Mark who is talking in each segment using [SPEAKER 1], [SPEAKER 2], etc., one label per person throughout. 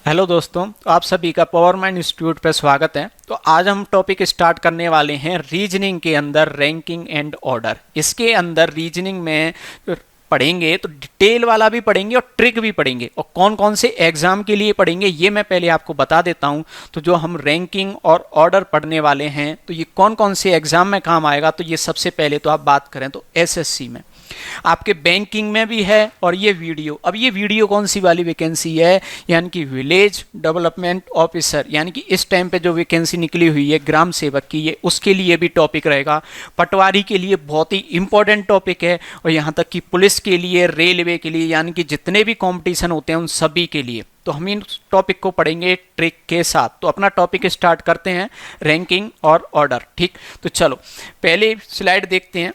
[SPEAKER 1] Hello दोस्तों, आप सभी का पावरमाइंड इंस्टीट्यूट पर स्वागत है। तो आज हम टॉपिक स्टार्ट करने वाले हैं रीजनिंग के अंदर रैंकिंग एंड ऑर्डर। इसके अंदर रीजनिंग में पढ़ेंगे तो डिटेल वाला भी पढ़ेंगे और ट्रिक भी पढ़ेंगे, और कौन कौन से एग्जाम के लिए पढ़ेंगे ये मैं पहले आपको बता देता हूं। तो जो हम रैंकिंग और ऑर्डर पढ़ने वाले हैं तो ये कौन कौन से एग्जाम में काम आएगा, तो ये सबसे पहले तो आप बात करें तो एसएससी में, आपके बैंकिंग में भी है। और ये वीडियो, अब ये वीडियो कौन सी वाली वैकेंसी है, यानी कि विलेज डेवलपमेंट ऑफिसर, यानी कि इस टाइम पे जो वैकेंसी निकली हुई है ग्राम सेवक की, ये उसके लिए भी टॉपिक रहेगा। पटवारी के लिए बहुत ही इंपॉर्टेंट टॉपिक है, और यहाँ तक कि पुलिस के लिए, रेलवे के लिए, यानी कि जितने भी कंपटीशन होते हैं उन सभी के लिए। तो हम इन टॉपिक को पढ़ेंगे ट्रिक के साथ। तो अपना टॉपिक स्टार्ट करते हैं, रैंकिंग और ऑर्डर। ठीक, तो चलो पहले स्लाइड देखते हैं।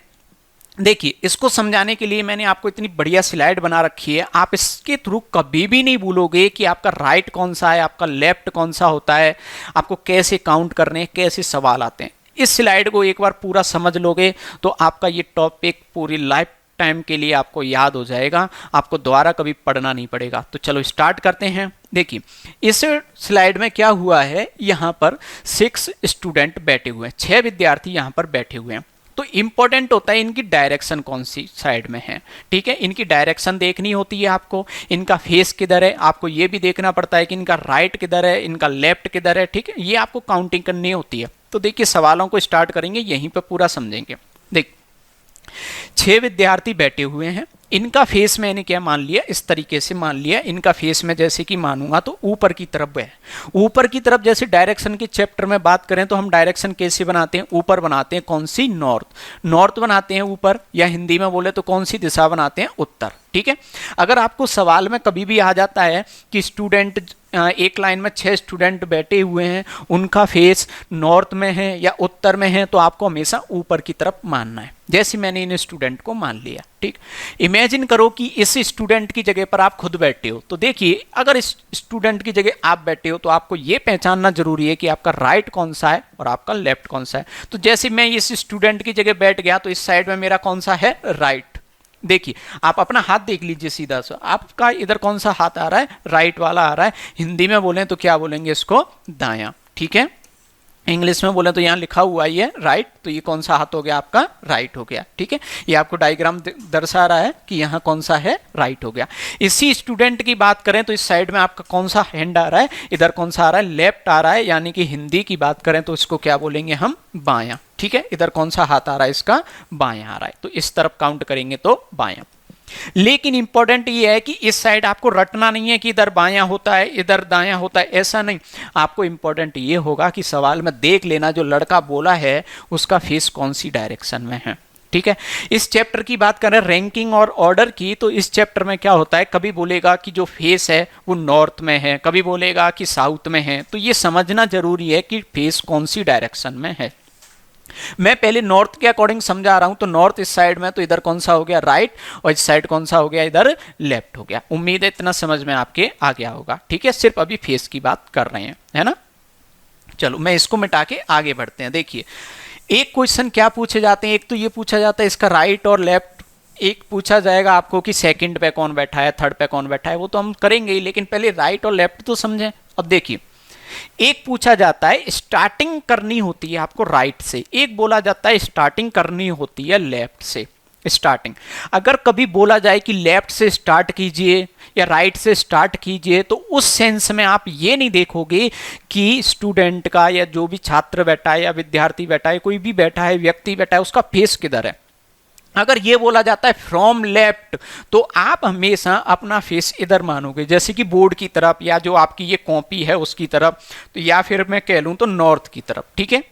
[SPEAKER 1] देखिए, इसको समझाने के लिए मैंने आपको इतनी बढ़िया स्लाइड बना रखी है, आप इसके थ्रू कभी भी नहीं भूलोगे कि आपका राइट कौन सा है, आपका लेफ्ट कौन सा होता है, आपको कैसे काउंट करने हैं, कैसे सवाल आते हैं। इस स्लाइड को एक बार पूरा समझ लोगे तो आपका ये टॉपिक पूरी लाइफ टाइम के लिए आपको याद हो जाएगा, आपको दोबारा कभी पढ़ना नहीं पड़ेगा। तो चलो स्टार्ट करते हैं। देखिए, इस स्लाइड में क्या हुआ है, यहाँ पर 6 स्टूडेंट बैठे हुए हैं, 6 विद्यार्थी यहाँ पर बैठे हुए हैं। तो इंपॉर्टेंट होता है इनकी डायरेक्शन कौन सी साइड में है। ठीक है, इनकी डायरेक्शन देखनी होती है आपको, इनका फेस किधर है, आपको ये भी देखना पड़ता है कि इनका राइट किधर है, इनका लेफ्ट किधर है। ठीक है, ये आपको काउंटिंग करनी होती है। तो देखिए, सवालों को स्टार्ट करेंगे, यहीं पर पूरा समझेंगे। देख, 6 विद्यार्थी बैठे हुए हैं, इनका फेस मैंने क्या मान लिया, इस तरीके से मान लिया। इनका फेस में जैसे कि मानूंगा तो ऊपर की तरफ है, ऊपर की तरफ। जैसे डायरेक्शन के चैप्टर में बात करें तो हम डायरेक्शन कैसे बनाते हैं, ऊपर बनाते हैं, कौन सी, नॉर्थ, नॉर्थ बनाते हैं ऊपर, या हिंदी में बोले तो कौन सी दिशा बनाते हैं, उत्तर। ठीक है, अगर आपको सवाल में कभी भी आ जाता है कि स्टूडेंट, एक लाइन में 6 स्टूडेंट बैठे हुए हैं, उनका फेस नॉर्थ में है या उत्तर में है, तो आपको हमेशा ऊपर की तरफ मानना है, जैसे मैंने इन स्टूडेंट को मान लिया। ठीक, इमेजिन करो कि इस स्टूडेंट की जगह पर आप खुद बैठे हो। तो देखिए, अगर इस स्टूडेंट की जगह आप बैठे हो तो आपको यह पहचानना जरूरी है कि आपका राइट कौन सा है और आपका लेफ्ट कौन सा है। तो जैसे मैं इस स्टूडेंट की जगह बैठ गया तो इस साइड में मेरा कौन सा है, राइट। देखिए, आप अपना हाथ देख लीजिए सीधा सा, आपका इधर कौन सा हाथ आ रहा है, राइट वाला आ रहा है। हिंदी में बोलें तो क्या बोलेंगे इसको, दायां। ठीक है, इंग्लिश में बोले तो यहाँ लिखा हुआ ही है राइट, तो ये कौन सा हाथ हो गया, आपका राइट हो गया। ठीक है, ये आपको डायग्राम दर्शा रहा है कि यहाँ कौन सा है, राइट हो गया। इसी स्टूडेंट की बात करें तो इस साइड में आपका कौन सा हैंड आ रहा है, इधर कौन सा आ रहा है, लेफ्ट आ रहा है, यानी कि हिंदी की बात करें तो इसको क्या बोलेंगे हम, बायां। ठीक है, इधर कौन सा हाथ आ रहा है, इसका बायां आ रहा है, तो इस तरफ काउंट करेंगे तो बायां। लेकिन इंपॉर्टेंट ये है कि इस साइड आपको रटना नहीं है कि इधर बायां होता है इधर दायां होता है, ऐसा नहीं। आपको इंपॉर्टेंट ये होगा कि सवाल में देख लेना जो लड़का बोला है उसका फेस कौन सी डायरेक्शन में है। ठीक है, इस चैप्टर की बात करें रैंकिंग और ऑर्डर की, तो इस चैप्टर में क्या होता है, कभी बोलेगा कि जो फेस है वो नॉर्थ में है, कभी बोलेगा कि साउथ में है। तो ये समझना जरूरी है कि फेस कौन सी डायरेक्शन में है। मैं पहले नॉर्थ के अकॉर्डिंग समझा रहा हूं, तो नॉर्थ इस साइड में, तो इधर कौन सा हो गया, राइट, और इस साइड कौन सा हो गया, इधर लेफ्ट हो गया। उम्मीद है इतना समझ में आपके आ गया होगा। ठीक है, सिर्फ अभी फेस की बात कर रहे हैं, है ना। चलो मैं इसको मिटा के आगे बढ़ते हैं। देखिए, एक क्वेश्चन क्या पूछे जाते हैं, एक तो ये पूछा जाता है इसका राइट और लेफ्ट, एक पूछा जाएगा आपको कि सेकंड पे कौन बैठा है, थर्ड पे कौन बैठा है, वो तो हम करेंगे ही, लेकिन पहले राइट और लेफ्ट तो समझें। अब देखिए, एक पूछा जाता है स्टार्टिंग करनी होती है आपको राइट से, एक बोला जाता है स्टार्टिंग करनी होती है लेफ्ट से। स्टार्टिंग अगर कभी बोला जाए कि लेफ्ट से स्टार्ट कीजिए या राइट से स्टार्ट कीजिए, तो उस सेंस में आप ये नहीं देखोगे कि स्टूडेंट का या जो भी छात्र बैठा है या विद्यार्थी बैठा है, कोई भी बैठा है, व्यक्ति बैठा है, उसका फेस किधर है। अगर ये बोला जाता है फ्रॉम लेफ्ट, तो आप हमेशा अपना फेस इधर मानोगे, जैसे कि बोर्ड की तरफ, या जो आपकी ये कॉपी है उसकी तरफ, तो या फिर मैं कह लूं तो नॉर्थ की तरफ। ठीक है,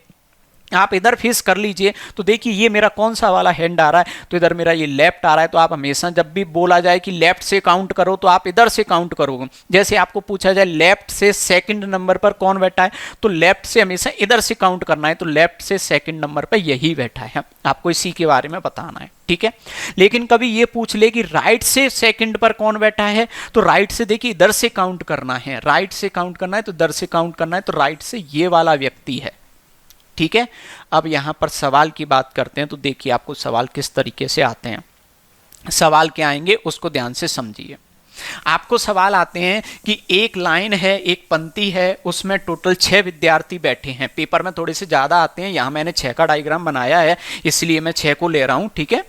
[SPEAKER 1] आप इधर फेस कर लीजिए। तो देखिए, ये मेरा कौन सा वाला हैंड आ रहा है, तो इधर मेरा ये लेफ्ट आ रहा है। तो आप हमेशा जब भी बोला जाए कि लेफ्ट से काउंट करो, तो आप इधर से काउंट करोगे। जैसे आपको पूछा जाए लेफ्ट से सेकंड नंबर पर कौन बैठा है, तो लेफ्ट से हमेशा इधर से काउंट करना है, तो लेफ्ट से सेकंड नंबर पर यही बैठा है, आपको इसी के बारे में बताना है। ठीक है, लेकिन कभी ये पूछ ले कि राइट से सेकंड पर कौन बैठा है, तो राइट से देखिए इधर से काउंट करना है, राइट से काउंट करना है, तो इधर से काउंट करना है, तो राइट से ये वाला व्यक्ति है। ठीक है, अब यहां पर सवाल की बात करते हैं। तो देखिए, आपको सवाल किस तरीके से आते हैं, सवाल क्या आएंगे उसको ध्यान से समझिए। आपको सवाल आते हैं कि एक लाइन है, एक पंक्ति है, उसमें टोटल 6 विद्यार्थी बैठे हैं। पेपर में थोड़े से ज़्यादा आते हैं, यहाँ मैंने 6 का डायग्राम बनाया है इसलिए मैं 6 को ले रहा हूँ, ठीक है।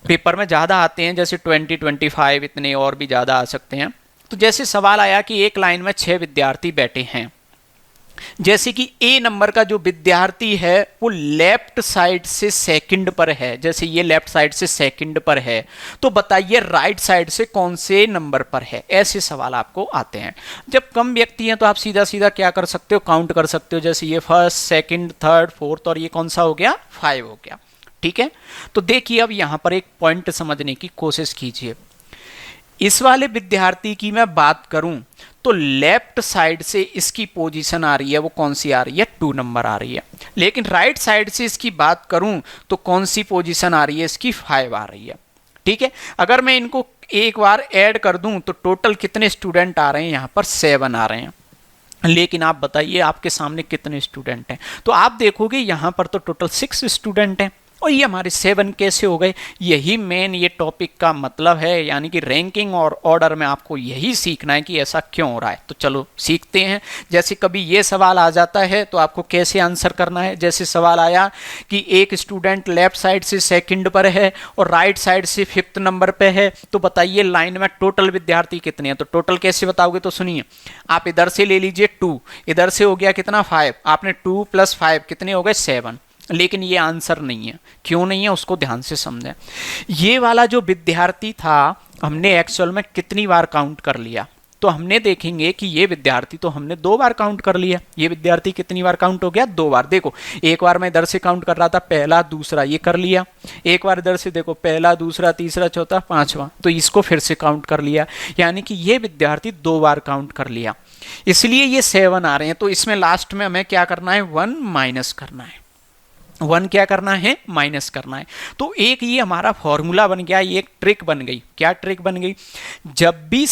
[SPEAKER 1] पेपर में ज़्यादा आते हैं जैसे 20, 25 इतने और भी ज़्यादा आ सकते हैं। तो जैसे सवाल आया कि एक लाइन में 6 विद्यार्थी बैठे हैं, जैसे कि ए नंबर का जो विद्यार्थी है वो लेफ्ट साइड से सेकंड पर है, जैसे ये लेफ्ट साइड से सेकंड पर है, तो बताइए राइट साइड से कौन से नंबर पर है। ऐसे सवाल आपको आते हैं। जब कम व्यक्ति हैं तो आप सीधा सीधा क्या कर सकते हो, काउंट कर सकते हो। जैसे ये फर्स्ट, सेकंड, थर्ड, फोर्थ और ये कौन सा हो गया, 5 हो गया, ठीक है। तो देखिए अब यहां पर एक पॉइंट समझने की कोशिश कीजिए। इस वाले विद्यार्थी की मैं बात करूं तो लेफ्ट साइड से इसकी पोजीशन आ रही है, वो कौन सी आ रही है, 2 नंबर आ रही है। लेकिन राइट साइड से इसकी बात करूं तो कौन सी पोजीशन आ रही है, इसकी 5 आ रही है, ठीक है। अगर मैं इनको एक बार ऐड कर दूं तो टोटल कितने स्टूडेंट आ रहे हैं, यहां पर 7 आ रहे हैं। लेकिन आप बताइए आपके सामने कितने स्टूडेंट हैं, तो आप देखोगे यहां पर तो टोटल 6 स्टूडेंट हैं और ये हमारे 7 कैसे हो गए। यही मेन ये टॉपिक का मतलब है, यानी कि रैंकिंग और ऑर्डर में आपको यही सीखना है कि ऐसा क्यों हो रहा है। तो चलो सीखते हैं। जैसे कभी ये सवाल आ जाता है तो आपको कैसे आंसर करना है। जैसे सवाल आया कि एक स्टूडेंट लेफ्ट साइड से सेकंड पर है और राइट साइड से 5th नंबर पे है, तो बताइए लाइन में टोटल विद्यार्थी कितने हैं। तो टोटल कैसे बताओगे, तो सुनिए, आप इधर से ले लीजिए 2, इधर से हो गया कितना 5, आपने 2 + 5 कितने हो गए 7। लेकिन ये आंसर नहीं है। क्यों नहीं है उसको ध्यान से समझें। ये वाला जो विद्यार्थी था हमने एक्चुअल में कितनी बार काउंट कर लिया, तो हमने देखेंगे कि ये विद्यार्थी तो हमने 2 बार काउंट कर लिया। ये विद्यार्थी कितनी बार काउंट हो गया, 2 बार। देखो एक बार मैं इधर से काउंट कर रहा था, पहला दूसरा ये कर लिया। एक बार इधर से देखो, पहला दूसरा तीसरा चौथा पांचवा, तो इसको फिर से काउंट कर लिया। यानी कि ये विद्यार्थी 2 बार काउंट कर लिया, इसलिए ये 7 आ रहे हैं। तो इसमें लास्ट में हमें क्या करना है, 1 माइनस करना है। 1 क्या करना है, माइनस करना है। तो एक ये हमारा फॉर्मूला बन गया, ये एक ट्रिक बन गई। क्या ट्रिक बन गई, जब भी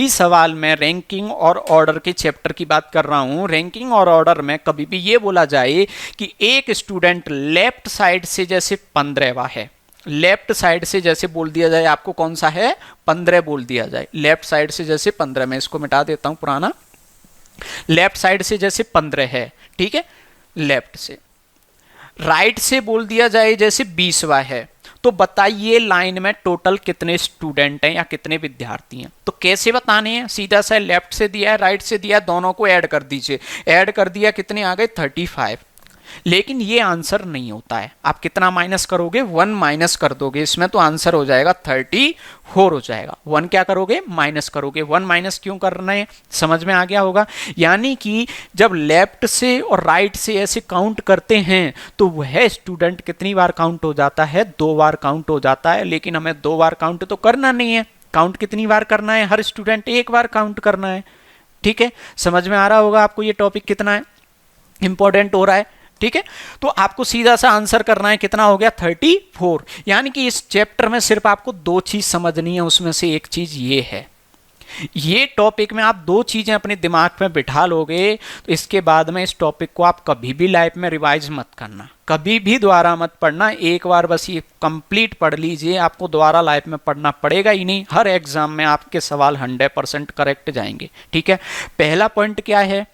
[SPEAKER 1] सवाल में रैंकिंग और ऑर्डर के चैप्टर की बात कर रहा हूं, रैंकिंग और ऑर्डर में कभी भी ये बोला जाए कि एक स्टूडेंट लेफ्ट साइड से जैसे 15वां है, लेफ्ट साइड से जैसे बोल दिया जाए आपको कौन सा है, 15 बोल दिया जाए। लेफ्ट साइड से जैसे 15, मैं इसको मिटा देता हूं पुराना, लेफ्ट साइड से जैसे 15 है, ठीक है। लेफ्ट से राइट से बोल दिया जाए जैसे 20वां है, तो बताइए लाइन में टोटल कितने स्टूडेंट हैं या कितने विद्यार्थी हैं। तो कैसे बताने हैं, सीधा सा लेफ्ट से दिया है राइट से दिया है, दोनों को ऐड कर दीजिए। ऐड कर दिया, कितने आ गए 35। लेकिन ये आंसर नहीं होता है। आप कितना माइनस करोगे, 1 माइनस कर दोगे इसमें, तो आंसर हो जाएगा 34 हो जाएगा। 1 क्या करोगे, माइनस करोगे। 1 माइनस क्यों करना है, समझ में आ गया होगा। यानी कि जब लेफ्ट से और राइट से ऐसे काउंट करते हैं तो वह स्टूडेंट कितनी बार काउंट हो जाता है, 2 बार काउंट हो जाता है। लेकिन हमें 2 बार काउंट तो करना नहीं है। काउंट कितनी बार करना है, हर स्टूडेंट 1 बार काउंट करना है, ठीक है। समझ में आ रहा होगा आपको ये टॉपिक कितना है इंपॉर्टेंट हो रहा है, ठीक है। तो आपको सीधा सा आंसर करना है, कितना हो गया 34। यानी कि इस चैप्टर में सिर्फ आपको 2 चीज समझनी है, उसमें से एक चीज ये है। ये टॉपिक में आप 2 चीजें अपने दिमाग में बिठा लोगे तो इसके बाद में इस टॉपिक को आप कभी भी लाइफ में रिवाइज मत करना, कभी भी दोबारा मत पढ़ना। एक बार बस ये कंप्लीट पढ़ लीजिए, आपको दोबारा लाइफ में पढ़ना पड़ेगा ही नहीं। हर एग्जाम में आपके सवाल 100% करेक्ट जाएंगे, ठीक है। पहला पॉइंट क्या है,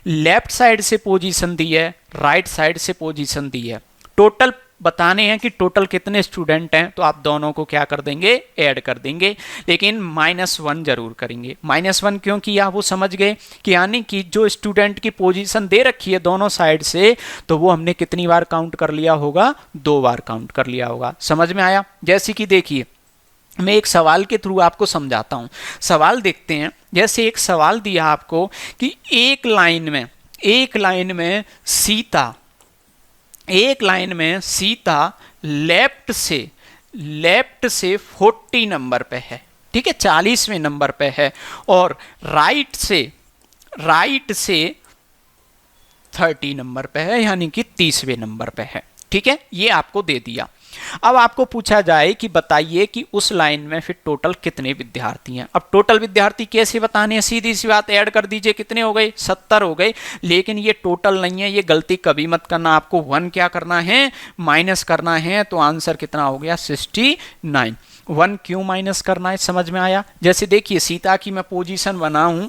[SPEAKER 1] लेफ्ट साइड से पोजीशन दी है, राइट साइड से पोजीशन दी है। टोटल बताने हैं कि टोटल कितने स्टूडेंट हैं, तो आप दोनों को क्या कर देंगे, ऐड कर देंगे। लेकिन -1 जरूर करेंगे। -1 क्यों किया, वो समझ गए कि यानी कि जो स्टूडेंट की पोजीशन दे रखी है दोनों साइड से, तो वो हमने कितनी बार काउंट कर लिया होगा, 2 बार काउंट कर लिया होगा। समझ में आया। जैसे कि देखिए मैं एक सवाल के थ्रू आपको समझाता हूं। सवाल देखते हैं। जैसे एक सवाल दिया आपको कि एक लाइन में सीता लेफ्ट से 40 नंबर पे है, ठीक है, 40वें नंबर पे है, और राइट से 30 नंबर पे है, यानी कि 30वें नंबर पे है, ठीक है। ये आपको दे दिया। अब आपको पूछा जाए कि बताइए कि उस लाइन में फिर टोटल कितने विद्यार्थी हैं। अब टोटल विद्यार्थी कैसे बताने हैं, सीधी सी बात, ऐड कर दीजिए, कितने हो गए, 70 हो गए। लेकिन ये टोटल नहीं है, ये गलती कभी मत करना। आपको 1 क्या करना है, माइनस करना है, तो आंसर कितना हो गया 69। 1 क्यों माइनस करना है, समझ में आया। जैसे देखिए सीता की मैं पोजीशन बनाऊं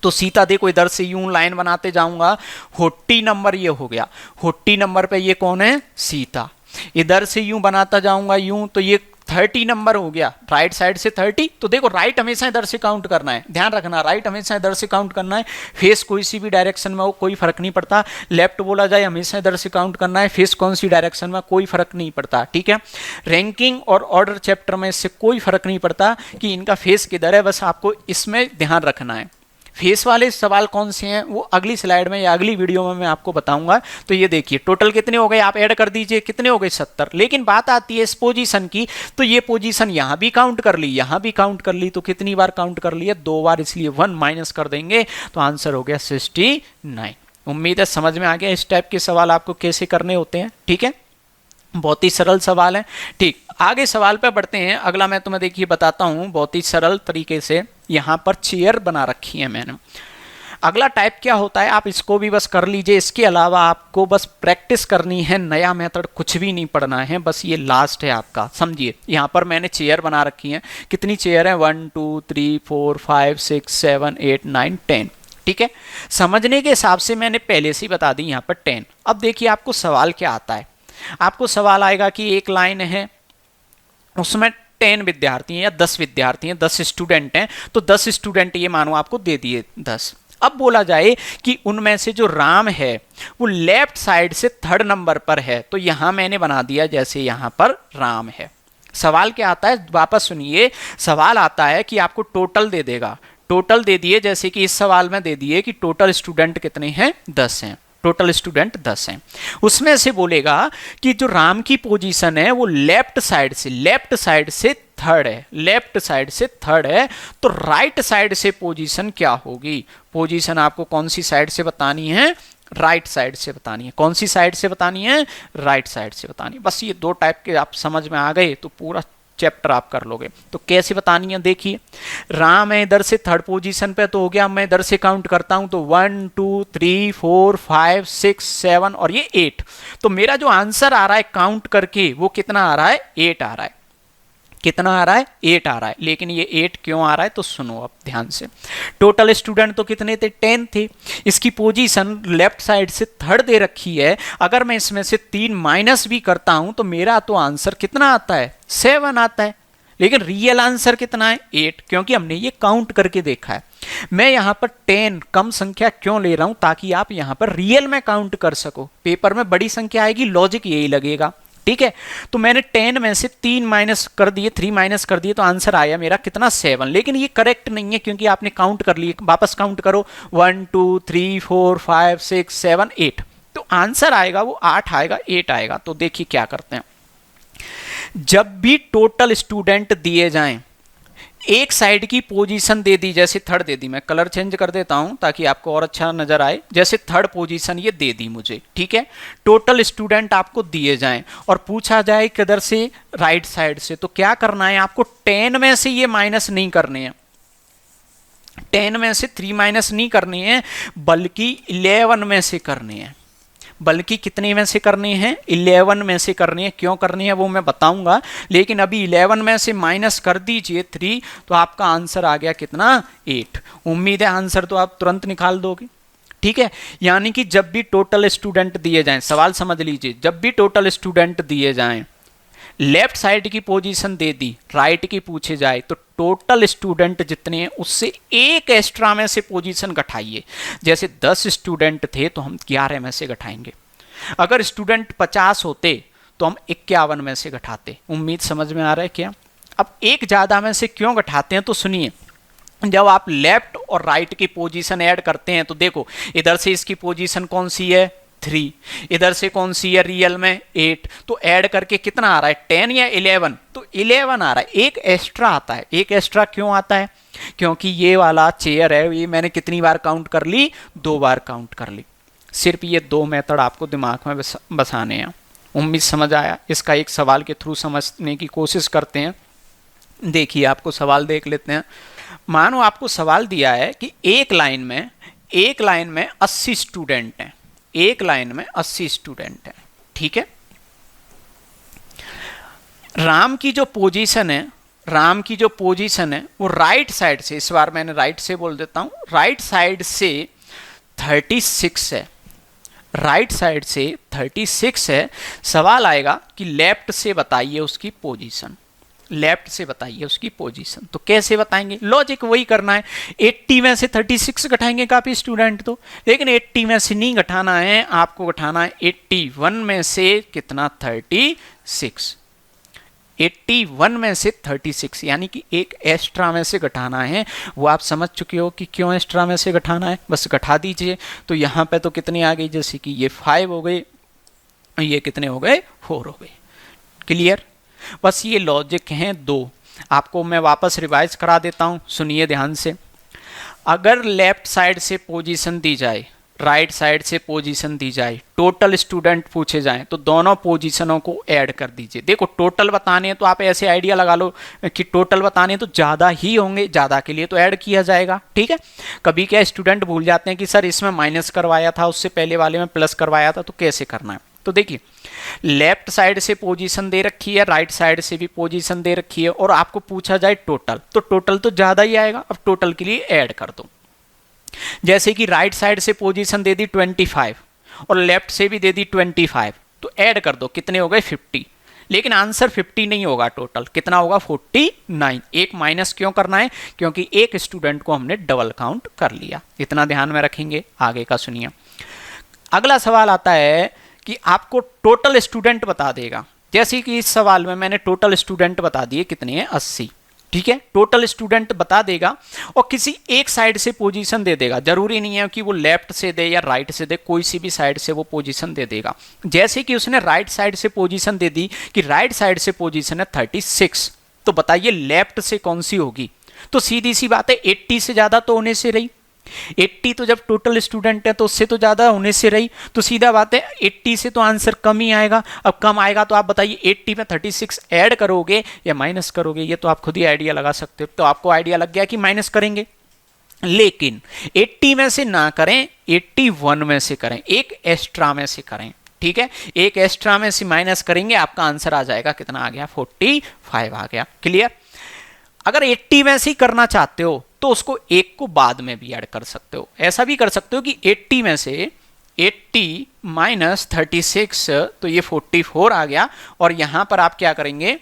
[SPEAKER 1] तो सीता देखो इधर से यूं लाइन बनाते जाऊंगा, होट्टी नंबर ये हो गया, होट्टी नंबर पे ये कौन है, सीता। इधर से यूं बनाता जाऊंगा यूं तो ये 30 नंबर हो गया, राइट साइड से 30। तो देखो राइट हमेशा इधर से काउंट करना है, ध्यान रखना, राइट हमेशा इधर से काउंट करना है। फेस कोई सी भी डायरेक्शन में हो कोई फर्क नहीं पड़ता, लेफ्ट बोला जाए हमेशा इधर से काउंट करना है, फेस कौन सी डायरेक्शन में कोई फर्क नहीं पड़ता, ठीक है। रैंकिंग और ऑर्डर चैप्टर में इससे कोई फर्क नहीं पड़ता कि इनका फेस किधर है, बस आपको इसमें ध्यान रखना है। फेस वाले सवाल कौन से हैं वो अगली स्लाइड में या अगली वीडियो में मैं आपको बताऊंगा। तो ये देखिए टोटल कितने हो गए, आप ऐड कर दीजिए, कितने हो गए 70। लेकिन बात आती है इस पोजीशन की, तो ये पोजीशन यहां भी काउंट कर ली, यहां भी काउंट कर ली, तो कितनी बार काउंट कर लिया, 2 बार, इसलिए 1 माइनस कर देंगे तो आंसर हो गया 69। उम्मीद है समझ में आ गया इस टाइप के सवाल आपको कैसे करने होते हैं, ठीक है। बहुत ही सरल सवाल है, ठीक। आगे सवाल पे बढ़ते हैं। अगला मैं तुम्हें देखिए बताता हूं बहुत ही सरल तरीके से। यहां पर चेयर बना रखी है मैंने। अगला टाइप क्या होता है, आप इसको भी बस कर लीजिए, इसके अलावा आपको बस प्रैक्टिस करनी है, नया मेथड कुछ भी नहीं पढ़ना है, बस ये लास्ट है आपका, समझिए। यहाँ पर मैंने चेयर बना रखी है, कितनी चेयर है, 1 2 3 4 5 6 7 8 9 10, ठीक है। समझने के हिसाब से मैंने पहले से ही बता दी यहाँ पर 10। अब देखिए आपको सवाल क्या आता है, आपको सवाल आएगा कि एक लाइन है उसमें 10 विद्यार्थी हैं या 10 विद्यार्थी हैं, 10 स्टूडेंट हैं, तो 10 स्टूडेंट ये मानो आपको दे दिए 10। अब बोला जाए कि उनमें से जो राम है वो लेफ्ट साइड से 3rd नंबर पर है, तो यहां मैंने बना दिया जैसे यहां पर राम है। सवाल क्या आता है, वापस सुनिए, सवाल आता है कि आपको टोटल दे देगा, टोटल दे दिए, जैसे कि इस सवाल में दे दिए कि टोटल स्टूडेंट कितने हैं, 10 हैं, टोटल स्टूडेंट 10 हैं। उसमें से बोलेगा कि जो राम की पोजीशन है वो लेफ्ट साइड से 3rd है, लेफ्ट साइड से 3rd है, तो राइट साइड से पोजीशन क्या होगी, पोजीशन आपको कौन सी साइड से बतानी है, राइट साइड से बतानी है। कौन सी साइड से बतानी है, राइट साइड से बतानी है। बस ये 2 टाइप के आप समझ में आ गए तो पूरा चैप्टर आप कर लोगे। तो कैसे बतानी है, देखिए राम है इधर से 3rd पोजीशन पे, तो हो गया, मैं इधर से काउंट करता हूं तो 1 2 3 4 5 6 7 और ये 8। तो मेरा जो आंसर आ रहा है काउंट करके वो कितना आ रहा है, 8 आ रहा है। कितना आ रहा है, 8 आ रहा है। लेकिन ये 8 क्यों आ रहा है, तो सुनो अब ध्यान से। टोटल स्टूडेंट तो कितने थे, 10 थे। इसकी पोजीशन लेफ्ट साइड से 3rd दे रखी है, अगर मैं इसमें से 3 माइनस भी करता हूं तो मेरा तो आंसर कितना आता है, 7 आता है। लेकिन रियल आंसर कितना है, 8, क्योंकि हमने ये काउंट करके देखा है। मैं यहां पर 10 कम संख्या क्यों ले रहा हूं, ताकि आप यहां पर रियल में काउंट कर सको। पेपर में बड़ी संख्या आएगी, लॉजिक यही लगेगा, ठीक है। तो मैंने 10 में से 3 माइनस कर दिए, 3 माइनस कर दिए, तो आंसर आया मेरा कितना, 7। लेकिन ये करेक्ट नहीं है क्योंकि आपने काउंट कर लिए, वापस काउंट करो, 1 2 3 4 5 6 7 8, तो आंसर आएगा वो 8 आएगा, 8 आएगा। तो देखिए क्या करते हैं, जब भी टोटल स्टूडेंट दिए जाएं, एक साइड की पोजीशन दे दी, जैसे 3rd दे दी, मैं कलर चेंज कर देता हूं ताकि आपको और अच्छा नजर आए, जैसे 3rd पोजीशन ये दे दी मुझे, ठीक है। टोटल स्टूडेंट आपको दिए जाएं और पूछा जाए किधर से, राइट साइड से, तो क्या करना है आपको, 10 में से ये माइनस नहीं करने हैं, 10 में से 3 माइनस नहीं करने हैं, बल्कि 11 में से करने हैं। बल्कि कितने में से करनी है, 11 में से करनी है। क्यों करनी है वो मैं बताऊंगा, लेकिन अभी 11 में से माइनस कर दीजिए 3, तो आपका आंसर आ गया कितना, 8। उम्मीद है आंसर तो आप तुरंत निकाल दोगे, ठीक है। यानी कि जब भी टोटल स्टूडेंट दिए जाएं, सवाल समझ लीजिए, जब भी टोटल स्टूडेंट दिए जाएं, लेफ्ट साइड की पोजीशन दे दी, राइट की पूछे जाए, तो टोटल स्टूडेंट जितने हैं उससे एक एक्स्ट्रा में से पोजीशन घटाइए। जैसे 10 स्टूडेंट थे तो हम 11 में से घटाएंगे, अगर स्टूडेंट 50 होते तो हम 51 में से घटाते। उम्मीद समझ में आ रहा है क्या। अब एक ज़्यादा में से क्यों घटाते हैं, तो सुनिए, जब आप लेफ्ट और राइट की पोजीशन ऐड करते हैं तो देखो इधर से इसकी पोजीशन कौन सी है, 3, इधर से कौन सी है रियल में, 8, तो ऐड करके कितना आ रहा है, 10 या 11, तो 11 आ रहा है। एक एक्स्ट्रा आता है, एक एक्स्ट्रा क्यों आता है, क्योंकि ये वाला चेयर है, ये मैंने कितनी बार काउंट कर ली, 2 बार काउंट कर ली। सिर्फ ये 2 मेथड आपको दिमाग में बसाने हैं। उम्मीद समझ आया। इसका एक सवाल के थ्रू समझने की कोशिश करते हैं। देखिए आपको सवाल देख लेते हैं। मानो आपको सवाल दिया है कि एक लाइन में 80 स्टूडेंट हैं, एक लाइन में 80 स्टूडेंट हैं, ठीक है। राम की जो पोजीशन है, राम की जो पोजीशन है वो राइट साइड से, इस बार मैंने राइट से बोल देता हूं, राइट साइड से 36 है, राइट साइड से 36 है। सवाल आएगा कि लेफ्ट से बताइए उसकी पोजीशन, लेफ्ट से बताइए उसकी पोजीशन। तो कैसे बताएंगे, लॉजिक वही करना है, 80 में से 36 घटाएंगे काफी स्टूडेंट तो, लेकिन 80 में से नहीं घटाना है, आपको घटाना है 81 में से कितना, 36, 81 में से 36, यानी कि एक एक्स्ट्रा में से घटाना है। वो आप समझ चुके हो कि क्यों एक्स्ट्रा में से घटाना है, बस घटा दीजिए। तो यहाँ पे तो कितनी आ गई, जैसे कि ये 5 हो गए, ये कितने हो गए, 4 हो गए। क्लियर, बस ये लॉजिक हैं दो। आपको मैं वापस रिवाइज करा देता हूँ, सुनिए ध्यान से। अगर लेफ्ट साइड से पोजीशन दी जाए, राइट साइड से पोजीशन दी जाए, टोटल स्टूडेंट पूछे जाएं, तो दोनों पोजीशनों को ऐड कर दीजिए। देखो टोटल बताने हैं तो आप ऐसे आइडिया लगा लो कि टोटल बताने तो ज़्यादा ही होंगे, ज़्यादा के लिए तो ऐड किया जाएगा, ठीक है। कभी क्या स्टूडेंट भूल जाते हैं कि सर इसमें माइनस करवाया था, उससे पहले वाले में प्लस करवाया था, तो कैसे करना है। तो देखिए लेफ्ट साइड से पोजीशन दे रखी है, राइट साइड से भी पोजीशन दे रखी है, और आपको पूछा जाए टोटल, तो टोटल तो ज़्यादा ही आएगा। अब टोटल के लिए ऐड कर दो, जैसे कि राइट साइड से पोजीशन दे दी 25 और लेफ्ट से भी दे दी 25, तो ऐड कर दो, कितने हो गए, 50। लेकिन आंसर 50 नहीं होगा, टोटल कितना होगा, 49। एक माइनस क्यों करना है, क्योंकि एक स्टूडेंट को हमने डबल काउंट कर लिया। इतना ध्यान में रखेंगे, आगे का सुनिए। अगला सवाल आता है कि आपको टोटल स्टूडेंट बता देगा, जैसे कि इस सवाल में मैंने टोटल स्टूडेंट बता दिए कितने हैं, 80, ठीक है। टोटल स्टूडेंट बता देगा और किसी एक साइड से पोजीशन दे देगा, जरूरी नहीं है कि वो लेफ्ट से दे या राइट से दे, कोई सी भी साइड से वो पोजीशन दे देगा। जैसे कि उसने राइट साइड से पोजीशन दे दी कि राइट साइड से पोजीशन है 36, तो बताइए लेफ्ट से कौन सी होगी। तो सीधी सी बात है, 80 से ज्यादा तो होने से रही, 80 तो जब टोटल स्टूडेंट है तो उससे तो ज्यादा होने से रही, तो सीधा बात है 80 से तो आंसर कम ही आएगा। अब कम आएगा तो आप बताइए 80 में 36 ऐड करोगे या माइनस करोगे, ये तो आप खुद ही आइडिया लगा सकते हो। तो आपको आइडिया लग गया कि माइनस करेंगे, लेकिन 80 में से ना करें, 81 में से करें, एक एक्स्ट्रा में से करें, ठीक है। एक एक्स्ट्रा में से माइनस करेंगे, आपका आंसर आ जाएगा, कितना आ गया, 45 आ गया। क्लियर। अगर 80 में से ही करना चाहते हो तो उसको एक को बाद में भी ऐड कर सकते हो, ऐसा भी कर सकते हो कि 80 में से 80 माइनस 36, तो ये 44 आ गया, और यहां पर आप क्या करेंगे,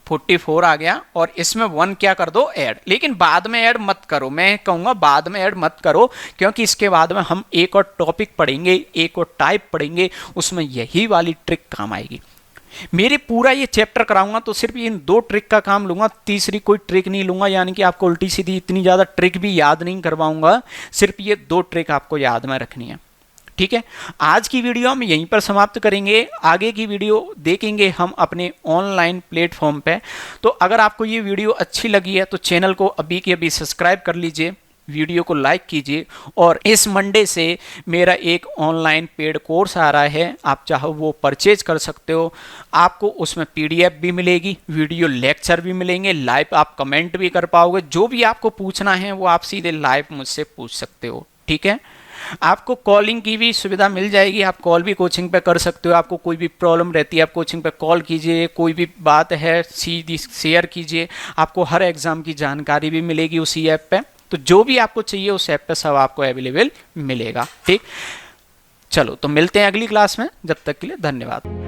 [SPEAKER 1] 44 आ गया, और इसमें 1 क्या कर दो, ऐड। लेकिन बाद में ऐड मत करो, मैं कहूंगा बाद में ऐड मत करो, क्योंकि इसके बाद में हम एक और टॉपिक पढ़ेंगे, एक और टाइप पढ़ेंगे, उसमें यही वाली ट्रिक काम आएगी। मेरे पूरा ये चैप्टर कराऊंगा तो सिर्फ इन 2 ट्रिक का काम लूंगा, तीसरी कोई ट्रिक नहीं लूंगा, यानी कि आपको उल्टी सीधी इतनी ज़्यादा ट्रिक भी याद नहीं करवाऊंगा, सिर्फ ये 2 ट्रिक आपको याद में रखनी है, ठीक है। आज की वीडियो हम यहीं पर समाप्त करेंगे, आगे की वीडियो देखेंगे हम अपने ऑनलाइन प्लेटफॉर्म पे। तो अगर आपको ये वीडियो अच्छी लगी है तो चैनल को अभी के अभी सब्सक्राइब कर लीजिए, वीडियो को लाइक कीजिए, और इस मंडे से मेरा एक ऑनलाइन पेड कोर्स आ रहा है, आप चाहो वो परचेज कर सकते हो। आपको उसमें पीडीएफ भी मिलेगी, वीडियो लेक्चर भी मिलेंगे, लाइव आप कमेंट भी कर पाओगे, जो भी आपको पूछना है वो आप सीधे लाइव मुझसे पूछ सकते हो, ठीक है। आपको कॉलिंग की भी सुविधा मिल जाएगी, आप कॉल भी कोचिंग पे कर सकते हो। आपको कोई भी प्रॉब्लम रहती है आप कोचिंग पे कॉल कीजिए, कोई भी बात है सीधी शेयर कीजिए, आपको हर एग्जाम की जानकारी भी मिलेगी उसी ऐप पे। तो जो भी आपको चाहिए उस ऐप पे सब आपको अवेलेबल मिलेगा, ठीक। चलो तो मिलते हैं अगली क्लास में, जब तक के लिए धन्यवाद।